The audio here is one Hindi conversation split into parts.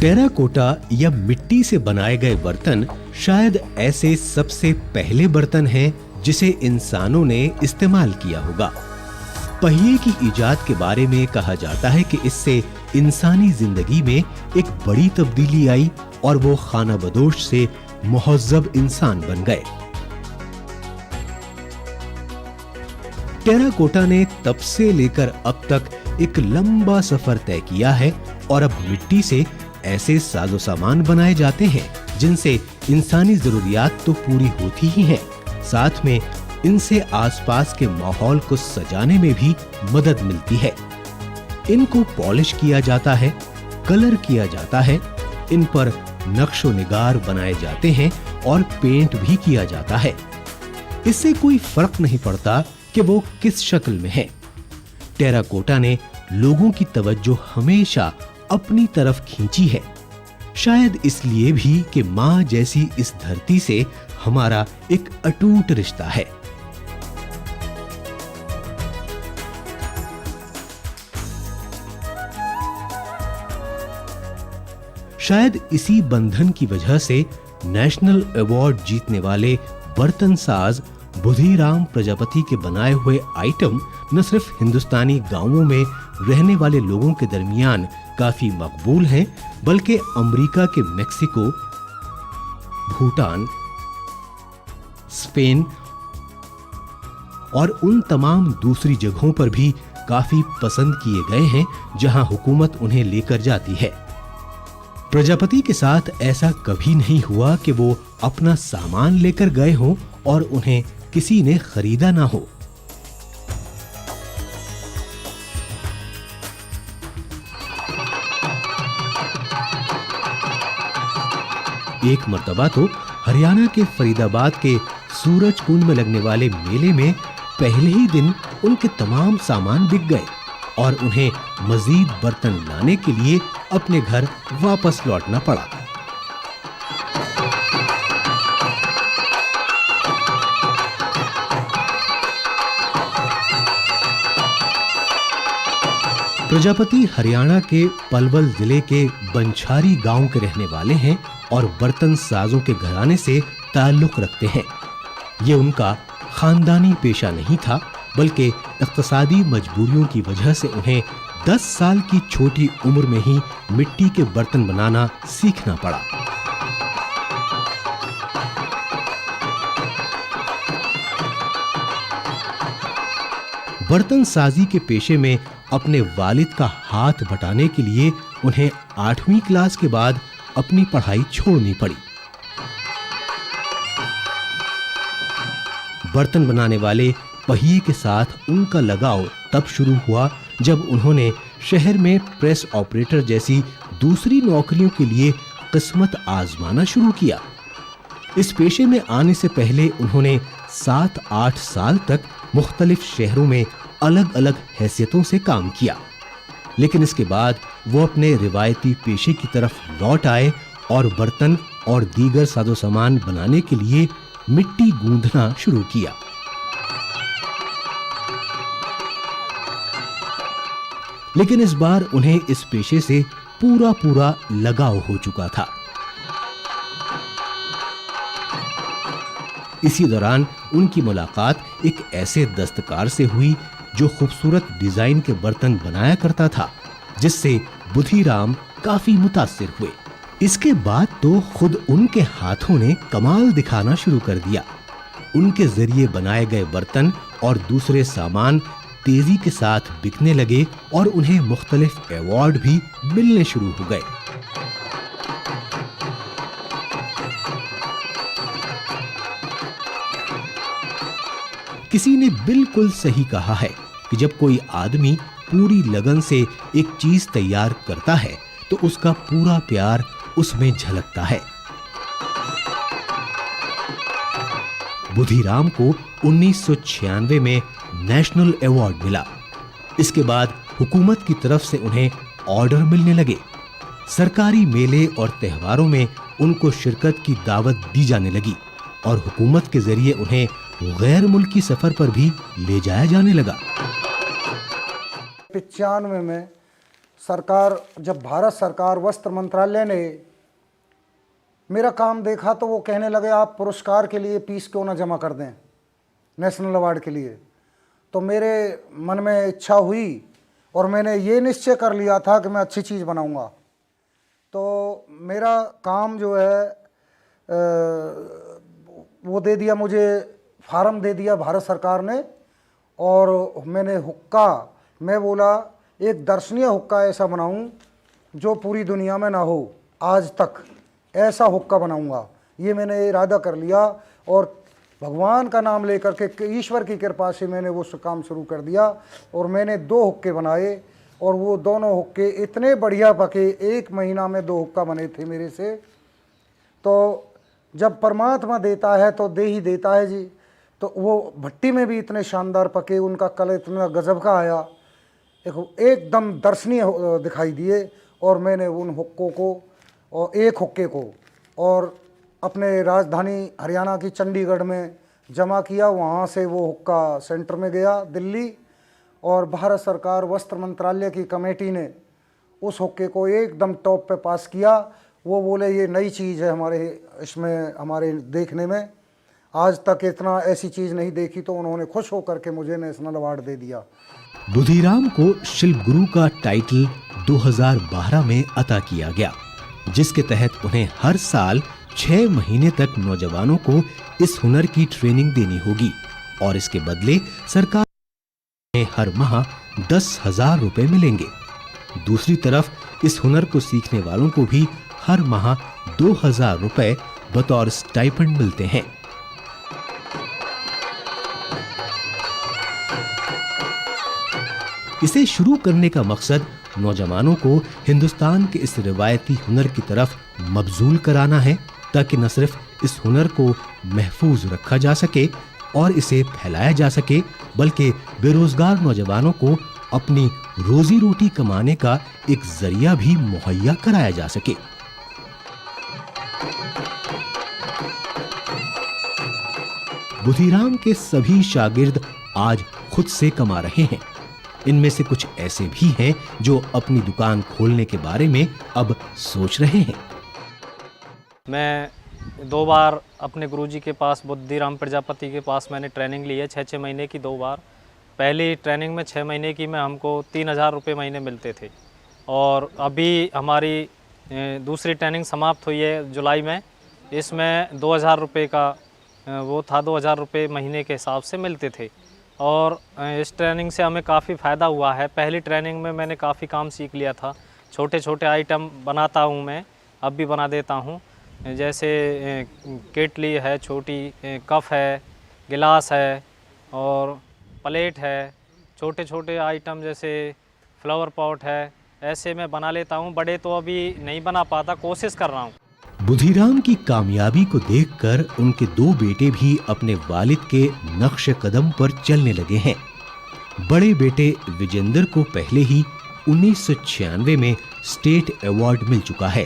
टेराकोटा या मिट्टी से बनाए गए बर्तन शायद ऐसे सबसे पहले बर्तन हैं जिसे इंसानों ने इस्तेमाल किया होगा। पहिए की इजाद के बारे में कहा जाता है कि इससे इंसानी जिंदगी में एक बड़ी तब्दीली आई और वो खाना बदोश से मुहज्जब इंसान बन गए। टेराकोटा ने तब से लेकर अब तक एक लंबा सफर तय किया है और अब मिट्टी से ऐसे साजो सामान बनाए जाते हैं जिनसे इंसानी जरूरियात तो पूरी होती ही हैं, साथ में इनसे आसपास के माहौल को सजाने में भी मदद मिलती है। इनको पॉलिश किया जाता है, कलर किया जाता है, इन पर नक्शो निगार बनाए जाते हैं और पेंट भी किया जाता है। इससे कोई फर्क नहीं पड़ता कि वो किस शक्ल में है। टेराकोटा ने लोगों की तवज्जो हमेशा अपनी तरफ खींची है, शायद इसलिए भी कि माँ जैसी इस धरती से हमारा एक अटूट रिश्ता है। शायद इसी बंधन की वजह से नेशनल अवार्ड जीतने वाले बर्तन साज बुधिराम प्रजापति के बनाए हुए आइटम न सिर्फ हिंदुस्तानी गांवों में रहने वाले लोगों के दरमियान काफी मकबूल हैं, बल्कि अमेरिका के मेक्सिको, भूटान, स्पेन और उन तमाम दूसरी जगहों पर भी काफी पसंद किए गए हैं जहां हुकूमत उन्हें लेकर जाती है। प्रजापति के साथ ऐसा कभी नहीं हुआ कि वो अपना सामान लेकर गए हों और उन्हें किसी ने खरीदा ना हो। एक मर्तबा तो हरियाणा के फरीदाबाद के सूरज कुंड में लगने वाले मेले में पहले ही दिन उनके तमाम सामान बिक गए और उन्हें मजीद बर्तन लाने के लिए अपने घर वापस लौटना पड़ा। प्रजापति हरियाणा के पलवल जिले के बंछारी गांव के रहने वाले हैं और बर्तन साजों के घराने से ताल्लुक रखते हैं। ये उनका खानदानी पेशा नहीं था, बल्कि इक्तिसादी मजबूरियों की वजह से उन्हें 10 साल की छोटी उम्र में ही मिट्टी के बर्तन बनाना सीखना पड़ा। बर्तन साजी के पेशे में अपने वालिद का हाथ बटाने के लिए उन्हें 8वीं क्लास के बाद अपनी पढ़ाई छोड़नी पड़ी। बर्तन बनाने वाले पहिए के साथ उनका लगाव तब शुरू हुआ जब उन्होंने शहर में प्रेस ऑपरेटर जैसी दूसरी नौकरियों के लिए किस्मत आजमाना शुरू किया। इस पेशे में आने से पहले उन्होंने 7-8 साल तक मुख्तलिफ शहरों में अलग-अलग हैसियतों से काम किया, लेकिन इसके बाद वो अपने रिवायती पेशे की तरफ लौट आए और बर्तन और दीगर साजो सामान बनाने के लिए मिट्टी गूंथना शुरू किया। लेकिन इस बार उन्हें इस पेशे से पूरा लगाव हो चुका था। इसी दौरान उनकी मुलाकात एक ऐसे दस्तकार से हुई जो खूबसूरत डिजाइन के बर्तन बनाया करता था, जिससे बुधिराम काफी मुतासिर हुए। इसके बाद तो खुद उनके हाथों ने कमाल दिखाना शुरू कर दिया। उनके जरिए बनाए गए बर्तन और दूसरे सामान तेजी के साथ बिकने लगे और उन्हें मुख्तलिफ अवार्ड भी मिलने शुरू हो गए। किसी ने बिल्कुल सही कहा है कि जब कोई आदमी पूरी लगन से एक चीज तैयार करता है तो उसका पूरा प्यार उसमें झलकता है। बुधिराम को 1996 में नेशनल अवार्ड मिला। इसके बाद हुकूमत की तरफ से उन्हें ऑर्डर मिलने लगे। सरकारी मेले और त्योहारों में उनको शिरकत की दावत दी जाने लगी और हुकूमत के जरिए उन्हें गैर मुल्की सफर पर भी ले जाया जाने लगा। 95 में सरकार, जब भारत सरकार वस्त्र मंत्रालय ने मेरा काम देखा तो वो कहने लगे आप पुरस्कार के लिए फीस क्यों ना जमा कर दें, नेशनल अवार्ड के लिए। तो मेरे मन में इच्छा हुई और मैंने ये निश्चय कर लिया था कि मैं अच्छी चीज़ बनाऊंगा। तो मेरा काम जो है वो दे दिया, मुझे फार्म दे दिया भारत सरकार ने, और मैंने हुक्का, मैं बोला एक दर्शनीय हुक्का ऐसा बनाऊं जो पूरी दुनिया में ना हो आज तक, ऐसा हुक्का बनाऊंगा। ये मैंने इरादा कर लिया और भगवान का नाम लेकर के, ईश्वर की कृपा से मैंने वो काम शुरू कर दिया। और मैंने 2 हुक्के बनाए और वो दोनों हुक्के इतने बढ़िया पके, 1 महीना में 2 हुक्का बने थे मेरे से। तो जब परमात्मा देता है तो दे ही देता है जी। तो वो भट्टी में भी इतने शानदार पके, उनका कलर इतना गजब का आया, एकदम दर्शनीय दिखाई दिए। और मैंने उन हुक्कों को और 1 हुक्के को और अपने राजधानी हरियाणा की चंडीगढ़ में जमा किया। वहाँ से वो हुक्का सेंटर में गया दिल्ली, और भारत सरकार वस्त्र मंत्रालय की कमेटी ने उस हुक्के को एकदम टॉप पे पास किया। वो बोले ये नई चीज़ है हमारे इसमें, हमारे देखने में आज तक इतना ऐसी चीज़ नहीं देखी। तो उन्होंने खुश होकर के मुझे नेशनल अवार्ड दे दिया। बुधिराम को शिल्प गुरु का टाइटल 2012 में अता किया गया, जिसके तहत उन्हें हर साल 6 महीने तक नौजवानों को इस हुनर की ट्रेनिंग देनी होगी और इसके बदले सरकार में हर माह 10,000 रुपए मिलेंगे। दूसरी तरफ इस हुनर को सीखने वालों को भी हर माह 2,000 रुपए बतौर स्टाइपेंड मिलते हैं। इसे शुरू करने का मकसद नौजवानों को हिंदुस्तान के इस रिवायती हुनर की तरफ मबजूल कराना है, ताकि न सिर्फ इस हुनर को महफूज रखा जा सके और इसे फैलाया जा सके, बल्कि बेरोजगार नौजवानों को अपनी रोजी रोटी कमाने का एक जरिया भी मुहैया कराया जा सके। बुधिराम के सभी शागिर्द आज खुद से कमा रहे हैं। इनमें से कुछ ऐसे भी हैं जो अपनी दुकान खोलने के बारे में अब सोच रहे हैं। मैं 2 बार अपने गुरुजी के पास, बुधिराम प्रजापति के पास मैंने ट्रेनिंग ली है, 6-6 महीने की 2 बार। पहली ट्रेनिंग में 6 महीने की में हमको 3,000 रुपये महीने मिलते थे, और अभी हमारी दूसरी ट्रेनिंग समाप्त हुई है जुलाई में। इसमें 2,000 रुपये का वो था, 2,000 रुपये महीने के हिसाब से मिलते थे। और इस ट्रेनिंग से हमें काफ़ी फ़ायदा हुआ है। पहली ट्रेनिंग में मैंने काफ़ी काम सीख लिया था। छोटे छोटे आइटम बनाता हूँ मैं, अब भी बना देता हूँ, जैसे केटली है, छोटी कप है, गिलास है और प्लेट है। छोटे छोटे आइटम जैसे फ्लावर पॉट है, ऐसे मैं बना लेता हूँ। बड़े तो अभी नहीं बना पाता, कोशिश कर रहा हूँ। बुधिराम की कामयाबी को देखकर उनके 2 बेटे भी अपने वालिद के नक्श कदम पर चलने लगे हैं। बड़े बेटे विजेंद्र को पहले ही 1996 में स्टेट अवार्ड मिल चुका है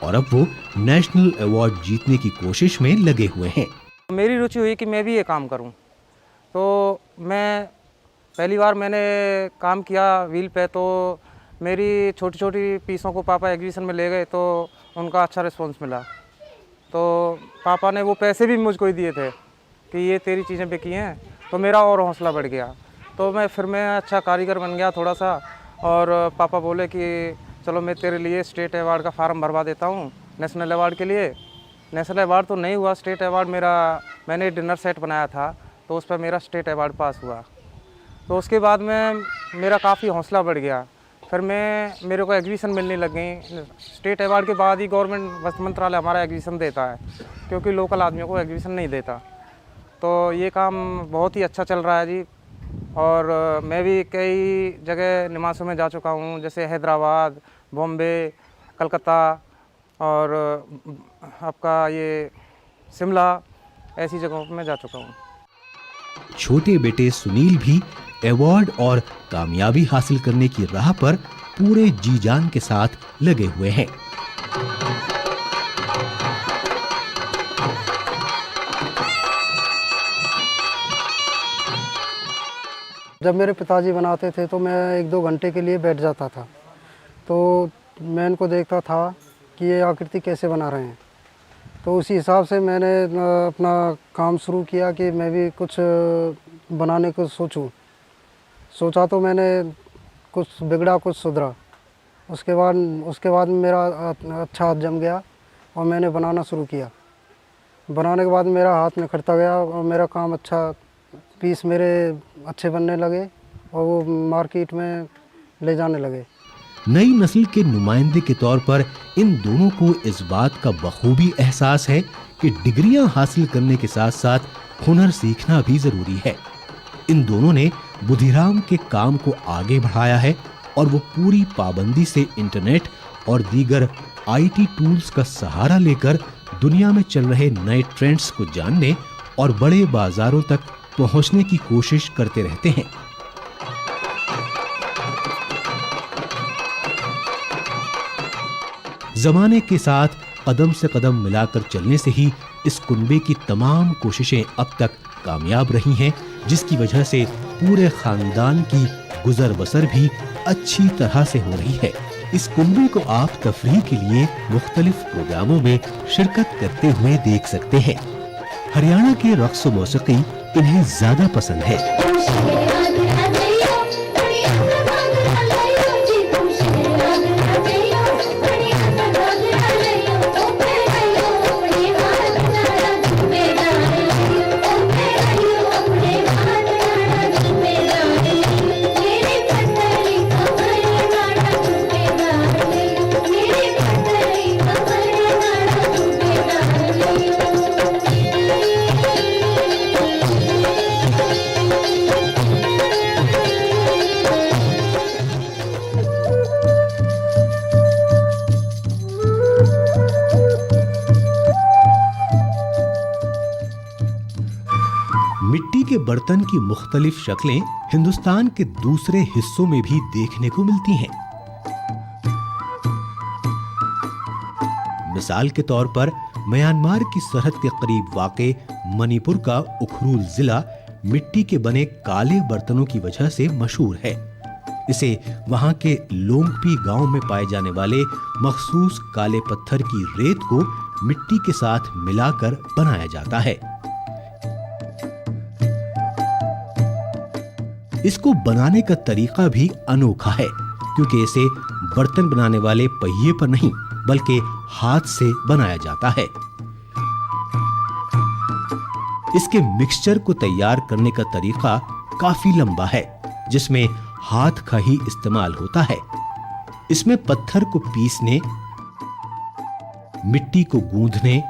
और अब वो नेशनल अवार्ड जीतने की कोशिश में लगे हुए हैं। मेरी रुचि हुई कि मैं भी ये काम करूं, तो मैं पहली बार मैंने काम किया व्हील पे। तो मेरी छोटी छोटी पीसों को पापा एग्जीबिशन में ले गए, तो उनका अच्छा रिस्पॉन्स मिला। तो पापा ने वो पैसे भी मुझको ही दिए थे कि ये तेरी चीज़ें बिकी हैं, तो मेरा और हौसला बढ़ गया। तो मैं अच्छा कारीगर बन गया थोड़ा सा। और पापा बोले कि चलो मैं तेरे लिए स्टेट अवार्ड का फार्म भरवा देता हूँ नेशनल अवार्ड के लिए। नेशनल अवार्ड तो नहीं हुआ, स्टेट अवार्ड मैंने डिनर सेट बनाया था, तो उस पर मेरा स्टेट अवार्ड पास हुआ। तो उसके बाद में मेरा काफ़ी हौसला बढ़ गया। फिर मेरे को एग्जीबिशन मिलने लग गई। स्टेट अवार्ड के बाद ही गवर्नमेंट वस्त्र मंत्रालय हमारा एग्जीबिशन देता है, क्योंकि लोकल आदमियों को एग्जीबिशन नहीं देता। तो ये काम बहुत ही अच्छा चल रहा है जी। और मैं भी कई जगह निमासों में जा चुका हूँ, जैसे हैदराबाद, बॉम्बे, कलकत्ता और आपका ये शिमला, ऐसी जगहों पर मैं जा चुका हूँ। छोटे बेटे सुनील भी अवार्ड और कामयाबी हासिल करने की राह पर पूरे जी जान के साथ लगे हुए हैं। जब मेरे पिताजी बनाते थे तो मैं 1-2 घंटे के लिए बैठ जाता था। तो मैं इनको देखता था कि ये आकृति कैसे बना रहे हैं। तो उसी हिसाब से मैंने अपना काम शुरू किया कि मैं भी कुछ बनाने को सोचा तो मैंने कुछ बिगड़ा कुछ सुधरा। उसके बाद मेरा अच्छा हाथ जम गया और मैंने बनाना शुरू किया। बनाने के बाद मेरा हाथ निखरता गया और मेरा काम अच्छा, पीस मेरे अच्छे बनने लगे और वो मार्केट में ले जाने लगे। नई नस्ल के नुमाइंदे के तौर पर इन दोनों को इस बात का बखूबी एहसास है कि डिग्रियां हासिल करने के साथ साथ हुनर सीखना भी जरूरी है। इन दोनों ने बुधिराम के काम को आगे बढ़ाया है और वो पूरी पाबंदी से इंटरनेट और दीगर आईटी टूल्स का सहारा लेकर दुनिया में चल रहे नए ट्रेंड्स को जानने और बड़े बाजारों तक पहुंचने की कोशिश करते रहते हैं। जमाने के साथ कदम से कदम मिलाकर चलने से ही इस कुनबे की तमाम कोशिशें अब तक कामयाब रही हैं, जिसकी वजह से पूरे खानदान की गुजर बसर भी अच्छी तरह से हो रही है। इस कुनबे को आप तफरीह के लिए मुख्तलिफ प्रोग्रामों में शिरकत करते हुए देख सकते हैं। हरियाणा के रक्स व मौसीकी इन्हें ज्यादा पसंद है। मिट्टी के बर्तन की मुख्तलिफ शक्लें हिंदुस्तान के दूसरे हिस्सों में भी देखने को मिलती हैं। मिसाल के तौर पर म्यांमार की सरहद के करीब वाक़े मणिपुर का उखरुल जिला मिट्टी के बने काले बर्तनों की वजह से मशहूर है। इसे वहां के लोंगपी गांव में पाए जाने वाले मखसूस काले पत्थर की रेत को मिट्टी के साथ मिलाकर बनाया जाता है। इसको बनाने का तरीका भी अनोखा है, क्योंकि इसे बर्तन बनाने वाले पहिए पर नहीं बल्कि हाथ से बनाया जाता है। इसके मिक्सचर को तैयार करने का तरीका काफी लंबा है, जिसमें हाथ का ही इस्तेमाल होता है। इसमें पत्थर को पीसने, मिट्टी को गूंथने,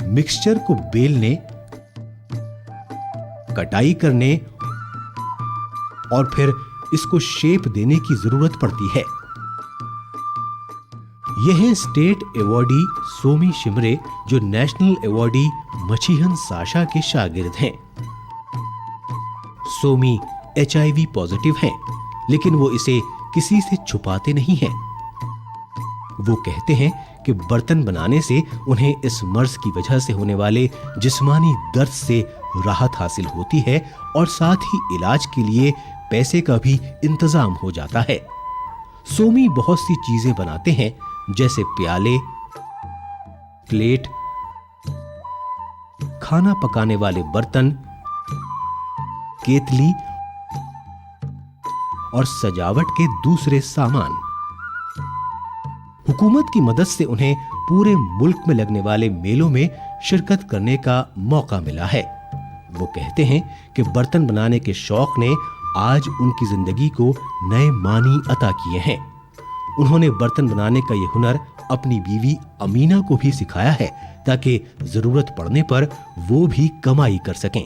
मिक्सचर को बेलने, कटाई करने और फिर इसको शेप देने की जरूरत पड़ती है। यह है स्टेट अवॉर्डी सोमी शिमरे, जो नेशनल अवॉर्डी मछीहन साशा के शागिर्द हैं। सोमी HIV पॉजिटिव हैं, लेकिन वो इसे किसी से छुपाते नहीं हैं। वो कहते हैं कि बर्तन बनाने से उन्हें इस मर्ज की वजह से होने वाले जिस्मानी दर्द से राहत हासिल होती है और साथ ही इलाज के लिए पैसे का भी इंतजाम हो जाता है। सोमी बहुत सी चीजें बनाते हैं, जैसे प्याले, प्लेट, खाना पकाने वाले बर्तन, केतली और सजावट के दूसरे सामान। हुकूमत की मदद से उन्हें पूरे मुल्क में लगने वाले मेलों में शिरकत करने का मौका मिला है। वो कहते हैं कि बर्तन बनाने के शौक ने आज उनकी जिंदगी को नए मानी अता किए हैं। उन्होंने बर्तन बनाने का ये हुनर अपनी बीवी अमीना को भी सिखाया है, ताकि जरूरत पड़ने पर वो भी कमाई कर सकें।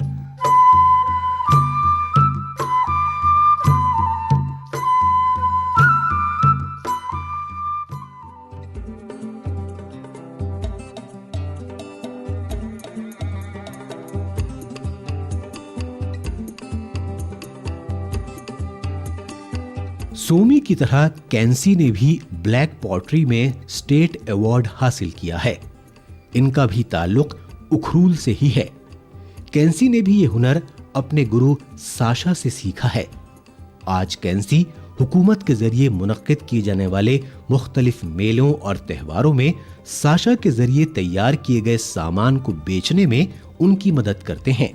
सोमी की तरह कैंसी ने भी ब्लैक पॉटरी में स्टेट अवार्ड हासिल किया है। इनका भी ताल्लुक उखरूल से ही है। कैंसी ने भी ये हुनर अपने गुरु साशा से सीखा है। आज कैंसी हुकूमत के जरिए मुनक्किद किए जाने वाले मुख्तलिफ मेलों और त्योहारों में साशा के जरिए तैयार किए गए सामान को बेचने में उनकी मदद करते हैं।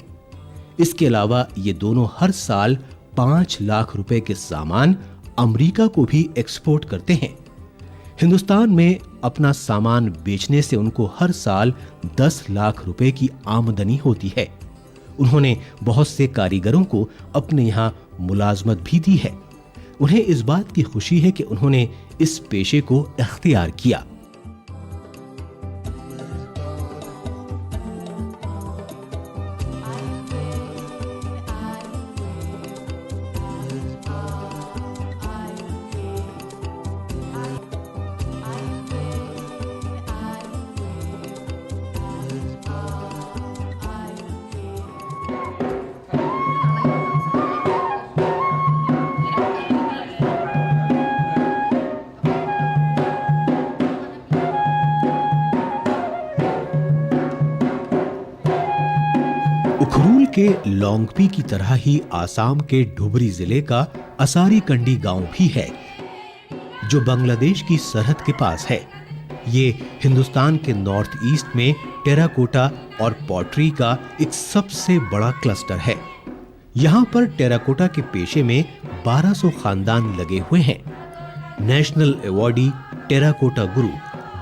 इसके अलावा ये दोनों हर साल 5 लाख रुपए के सामान अमेरिका को भी एक्सपोर्ट करते हैं। हिंदुस्तान में अपना सामान बेचने से उनको हर साल 10 लाख रुपए की आमदनी होती है। उन्होंने बहुत से कारीगरों को अपने यहाँ मुलाजमत भी दी है। उन्हें इस बात की खुशी है कि उन्होंने इस पेशे को इख्तियार किया। उखरूल के लोंगपी की तरह ही आसाम के धुबरी जिले का असारी कंडी गांव भी है, जो बांग्लादेश की सरहद के पास है। ये हिंदुस्तान के नॉर्थ ईस्ट में टेराकोटा और पॉटरी का एक सबसे बड़ा क्लस्टर है। यहाँ पर टेराकोटा के पेशे में 1200 खानदान लगे हुए हैं। नेशनल अवॉर्डी टेराकोटा गुरु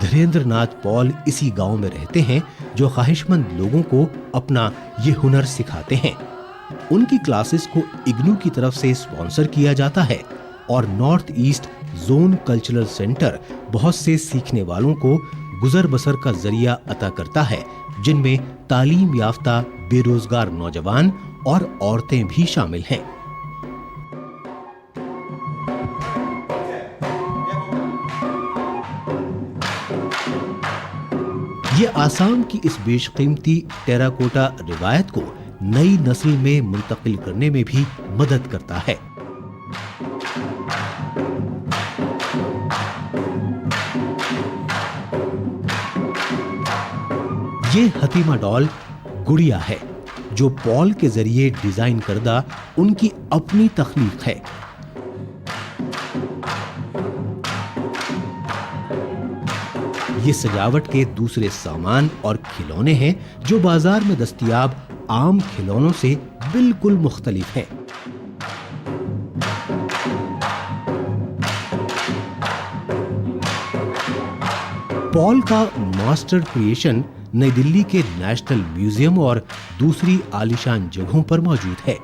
धीरेन्द्र नाथ पॉल इसी गांव में रहते हैं, जो ख्वाहिशमंद लोगों को अपना ये हुनर सिखाते हैं। उनकी क्लासेस को इग्नू की तरफ से स्पॉन्सर किया जाता है और north east zone cultural centre बहुत से सीखने वालों को गुजर बसर का जरिया अता करता है, जिनमें तालीम याफ्ता बेरोजगार नौजवान और औरतें भी शामिल हैं। ये आसाम की इस बेशकीमती टेराकोटा रिवायत को नई नस्ल में मुंतकिल करने में भी मदद करता है। ये हतीमा डॉल गुड़िया है, जो पॉल के जरिए डिजाइन करदा उनकी अपनी तख्लीक है। ये सजावट के दूसरे सामान और खिलौने हैं, जो बाजार में दस्तयाब आम खिलौनों से बिल्कुल मुख्तलिफ हैं। पॉल का मास्टर क्रिएशन नई दिल्ली के नेशनल म्यूजियम और दूसरी आलीशान जगहों पर मौजूद है।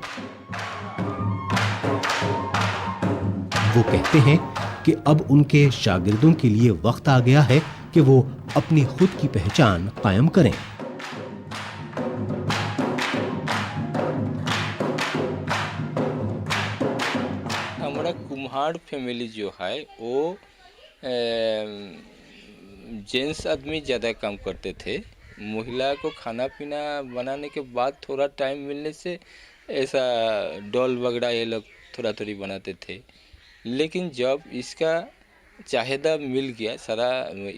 वो कहते हैं कि अब उनके शागिर्दों के लिए वक्त आ गया है कि वो अपनी खुद की पहचान कायम करें। हमारा कुम्हार फैमिली जो है वो जेंट्स आदमी ज़्यादा काम करते थे। महिला को खाना पीना बनाने के बाद थोड़ा टाइम मिलने से ऐसा डॉल वगैरह ये लोग थोड़ा थोड़ी बनाते थे। लेकिन जब इसका चाहिदा मिल गया, सारा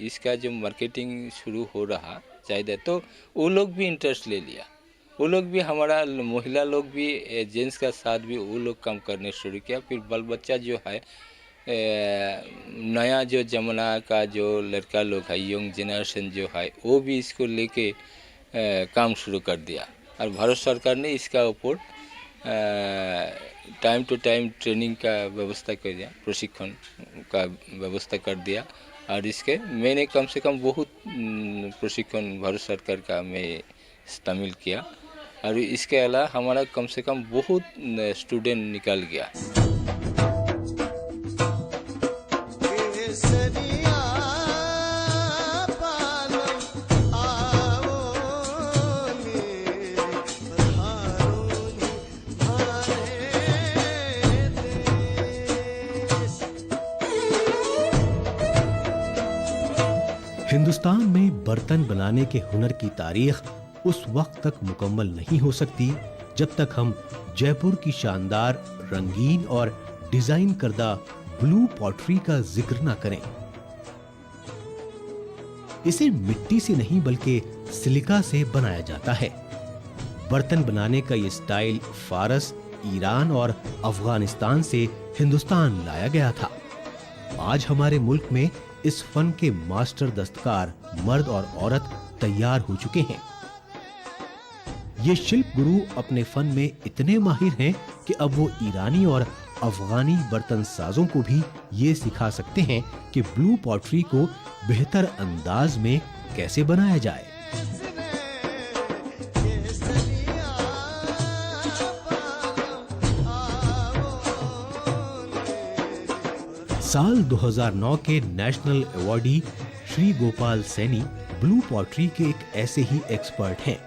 इसका जो मार्केटिंग शुरू हो रहा चाहिए, तो वो लोग भी इंटरेस्ट ले लिया। वो लोग भी, हमारा महिला लोग भी, जेंट्स का साथ भी वो लोग काम करने शुरू किया। फिर बाल बच्चा जो है, नया जो जमाना का जो लड़का लोग है, यंग जनरेशन जो है, वो भी इसको लेके काम शुरू कर दिया। और भारत सरकार ने इसका ऊपर टाइम टू टाइम ट्रेनिंग का व्यवस्था कर दिया, प्रशिक्षण का व्यवस्था कर दिया। और इसके मैंने कम से कम बहुत प्रशिक्षण भारत सरकार का मैं शामिल किया। और इसके अलावा हमारा कम से कम बहुत स्टूडेंट निकल गया। हिंदुस्तान में बर्तन बनाने के हुनर की तारीख उस वक्त तक मुकम्मल नहीं हो सकती जब तक हम जयपुर की शानदार रंगीन और डिजाइन करदा ब्लू पॉटरी का जिक्र ना करें। इसे मिट्टी से नहीं बल्कि सिलिका से बनाया जाता है। बर्तन बनाने का ये स्टाइल फारस, ईरान और अफगानिस्तान से हिंदुस्तान लाया गया था। आज हमारे मुल्क में इस फन के मास्टर दस्तकार मर्द और औरत तैयार हो चुके हैं। ये शिल्प गुरु अपने फन में इतने माहिर हैं कि अब वो ईरानी और अफगानी बर्तन साजों को भी ये सिखा सकते हैं कि ब्लू पॉटरी को बेहतर अंदाज में कैसे बनाया जाए। साल 2009 के national awardee Shri Gopal Saini blue pottery के एक ऐसे ही एक्सपर्ट हैं।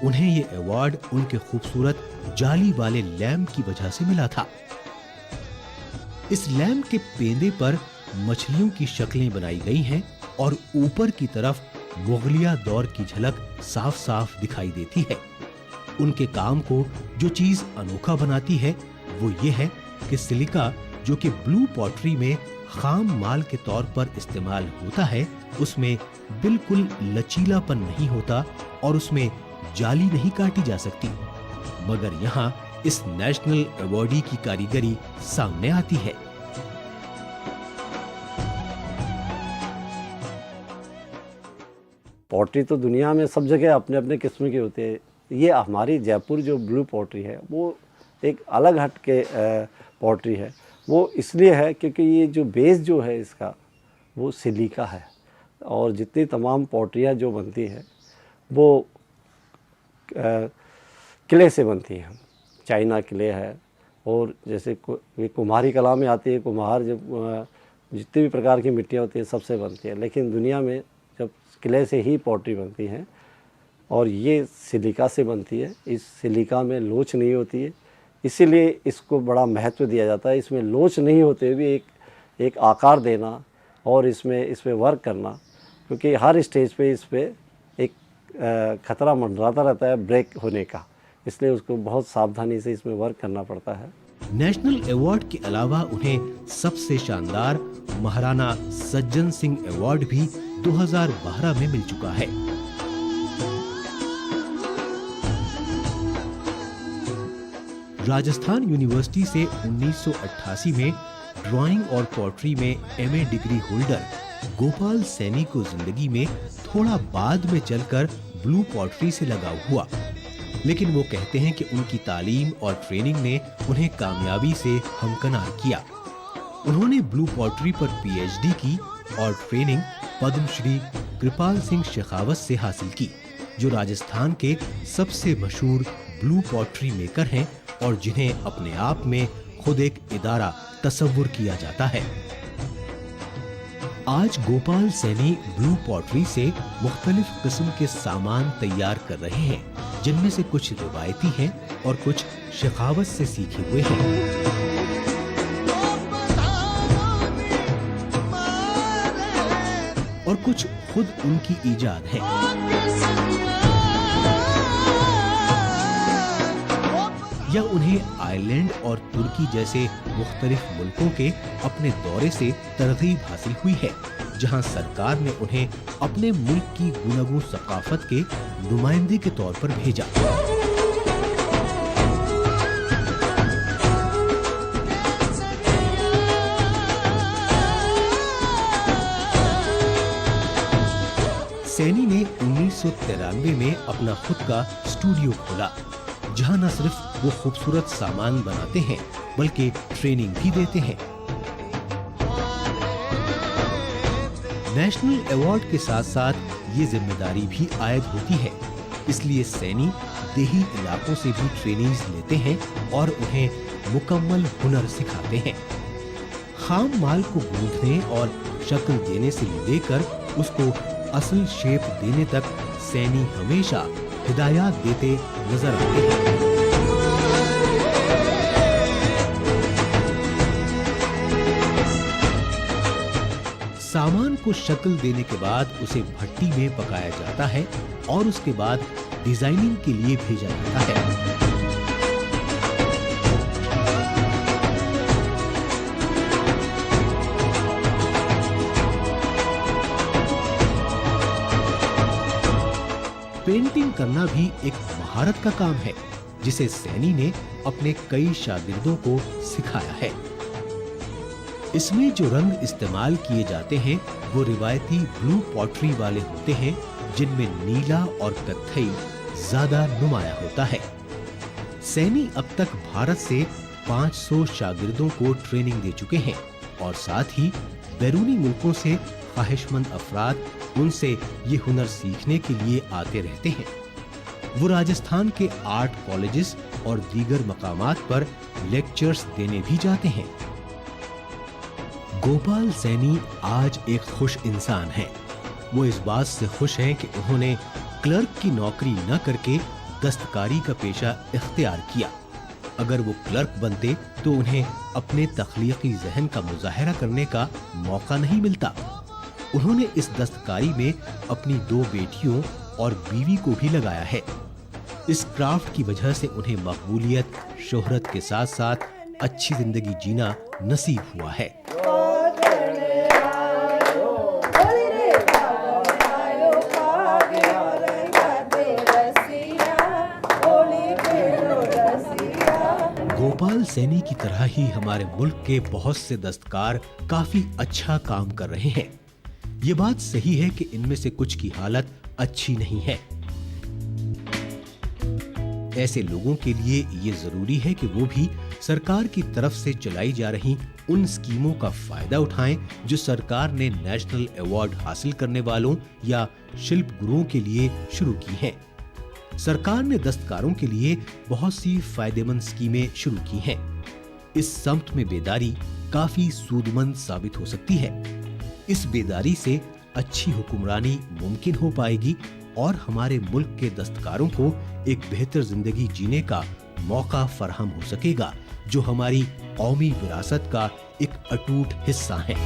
उन्हें ये अवार्ड उनके खूबसूरत जाली वाले लैम्प की वजह से मिला था। इस लैम्प के पेंदे पर मछलियों की शक्लें बनाई गई हैं और ऊपर की तरफ मुगलिया दौर की झलक साफ साफ दिखाई देती है। उनके काम को जो चीज अनोखा बनाती है वो ये है कि सिलिका, जो कि ब्लू पॉटरी में खाम माल के तौर पर इस्तेमाल होता है, उसमें बिल्कुल लचीलापन नहीं होता और उसमें जाली नहीं काटी जा सकती। मगर यहाँ इस नेशनल अवार्डी की कारीगरी सामने आती है। पॉटरी तो दुनिया में सब जगह अपने अपने किस्म के होते हैं। ये हमारी जयपुर जो ब्लू पॉटरी है वो एक अलग हट के पॉटरी है। वो इसलिए है क्योंकि ये जो बेस जो है इसका वो सिलिका है और जितनी तमाम पॉटरियाँ जो बनती है वो किले से बनती हैं। चाइना किले है और जैसे कुम्हारी कला में आती है, कुम्हार जब जितनी भी प्रकार की मिट्टियाँ होती है सबसे बनती है। लेकिन दुनिया में जब किले से ही पॉटरी बनती है और ये सिलिका से बनती है। इस सिलिका में लोच नहीं होती है, इसीलिए इसको बड़ा महत्व दिया जाता है। इसमें लोच नहीं होते भी एक आकार देना और इसमें वर्क करना, क्योंकि हर स्टेज पे इस पे एक खतरा मंडराता रहता है ब्रेक होने का, इसलिए उसको बहुत सावधानी से इसमें वर्क करना पड़ता है। नेशनल अवार्ड के अलावा उन्हें सबसे शानदार महाराणा सज्जन सिंह अवार्ड भी 2012 में मिल चुका है। राजस्थान यूनिवर्सिटी से 1988 में ड्राइंग और पॉटरी में MA degree holder Gopal Saini को जिंदगी में थोड़ा बाद में चलकर ब्लू पॉटरी से लगाव हुआ, लेकिन वो कहते हैं कि उनकी तालीम और ट्रेनिंग ने उन्हें कामयाबी से हमकनार किया। उन्होंने ब्लू पॉटरी पर पीएचडी की और ट्रेनिंग पद्मश्री कृपाल सिंह शेखावत से हासिल की, जो राजस्थान के सबसे मशहूर ब्लू पॉटरी मेकर हैं और जिन्हें अपने आप में खुद एक इदारा तस्वुर किया जाता है। आज गोपाल सैनी ब्लू पॉटरी से मुख्तलिफ किस्म के सामान तैयार कर रहे हैं, जिनमें से कुछ रिवायती हैं और कुछ शेखावत से सीखे हुए हैं। और कुछ खुद उनकी ईजाद है। या उन्हें आयरलैंड और तुर्की जैसे मुख्तलिफ मुल्कों के अपने दौरे से तरगीब हासिल हुई है, जहां सरकार ने उन्हें अपने मुल्क की गुनगू सकाफत के नुमाइंदे के तौर पर भेजा। सैनी ने 1993 में अपना खुद का स्टूडियो खोला, जहां न सिर्फ वो खूबसूरत सामान बनाते हैं बल्कि ट्रेनिंग भी देते हैं। नेशनल अवार्ड के साथ साथ ये जिम्मेदारी भी आयद होती है, इसलिए सैनी देही इलाकों से भी ट्रेनिंग्स लेते हैं और उन्हें मुकम्मल हुनर सिखाते हैं। खाम माल को गूंथने और शक्ल देने से लेकर उसको असल शेप देने तक सैनी हमेशा हिदायत देते नजर आते हैं। सामान को शक्ल देने के बाद उसे भट्टी में पकाया जाता है और उसके बाद डिजाइनिंग के लिए भेजा जाता है। पेंटिंग करना भी एक महारत का काम है, जिसे सैनी ने अपने कई शागिर्दों को सिखाया है। इसमें जो रंग इस्तेमाल किए जाते हैं वो रिवायती ब्लू पॉटरी वाले होते हैं, जिनमें नीला और कत्थई ज्यादा नुमाया होता है। सैनी अब तक भारत से 500 शागिर्दों को ट्रेनिंग दे चुके हैं और साथ ही बैरूनी मुल्कों से ख्वाहिशमंद अफराद उनसे ये हुनर सीखने के लिए आते रहते हैं। वो राजस्थान के आर्ट कॉलेजेस और दीगर मकामात पर लेक्चर्स देने भी जाते हैं। गोपाल सैनी आज एक खुश इंसान हैं। वो इस बात से खुश हैं कि उन्होंने क्लर्क की नौकरी न करके दस्तकारी का पेशा इख्तियार किया। अगर वो क्लर्क बनते तो उन्हें अपने तख्लीकी जहन का मुजाहरा करने का मौका नहीं मिलता। उन्होंने इस दस्तकारी में अपनी 2 बेटियों और बीवी को भी लगाया है। इस क्राफ्ट की वजह से उन्हें मकबूलियत, शोहरत के साथ साथ अच्छी जिंदगी जीना नसीब हुआ है। गोपाल सैनी की तरह ही हमारे मुल्क के बहुत से दस्तकार काफी अच्छा काम कर रहे हैं। ये बात सही है कि इनमें से कुछ की हालत अच्छी नहीं है। ऐसे लोगों के लिए ये जरूरी है कि वो भी सरकार की तरफ से चलाई जा रही उन स्कीमों का फायदा उठाएं जो सरकार ने नेशनल अवार्ड हासिल करने वालों या शिल्प गुरुओं के लिए शुरू की हैं। सरकार ने दस्तकारों के लिए बहुत सी फायदेमंद स्कीमें शुरू की हैं। इस सम्त में बेदारी काफी सूदमंद साबित हो सकती है। इस बेदारी से अच्छी हुक्मरानी मुमकिन हो पाएगी और हमारे मुल्क के दस्तकारों को एक बेहतर जिंदगी जीने का मौका फराहम हो सकेगा, जो हमारी कौमी विरासत का एक अटूट हिस्सा है।